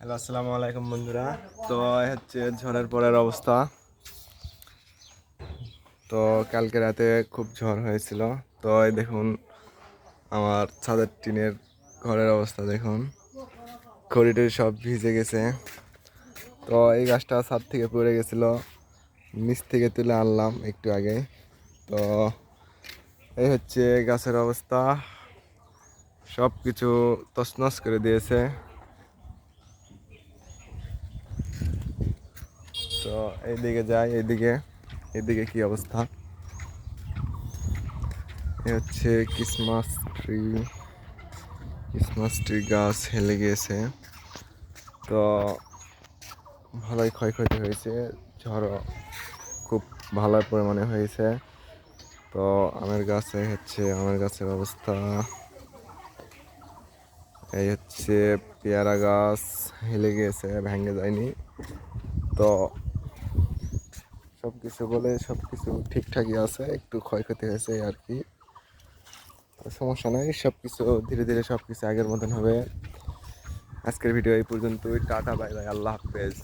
Hello, আসসালামু আলাইকুম বন্ধুরা। তো এই হচ্ছে ঝড়ের পরের অবস্থা। তো কালকে রাতে খুব ঝড় হয়েছিল। তো এই দেখুন আমার ছাদের টিনের ঘরের অবস্থা দেখুন, খড়িটড়ি সব ভিজে গেছে। তো এই গাছটা ছাদ থেকে পড়ে গেছিল, নিচ থেকে তুলে আনলাম একটু আগে। তো এই হচ্ছে গাছের অবস্থা, সব কিছু তছনছ করে দিয়েছে। তো এইদিকে যাই, এইদিকে এদিকে কি অবস্থা। এ হচ্ছে ক্রিসমাস ট্রি গাছ হেলে গিয়েছে। তো ভালোই ক্ষয়ক্ষতি হয়েছে, ঝড় খুব ভালো পরিমাণে হয়েছে। তো আমের গাছের অবস্থা এই হচ্ছে, পেয়ারা গাছ হেলে গিয়েছে, ভেঙে যায়নি। তো সব কিছু ঠিকঠাকই আছে, একটু ক্ষয়ক্ষতি হয়েছে আর কি। সমস্যা নাই, সব কিছু ধীরে ধীরে সব কিছু আগের মতন হবে। আজকের ভিডিও এই পর্যন্তই। টাটা, বাই বাই, আল্লাহ হাফেজ।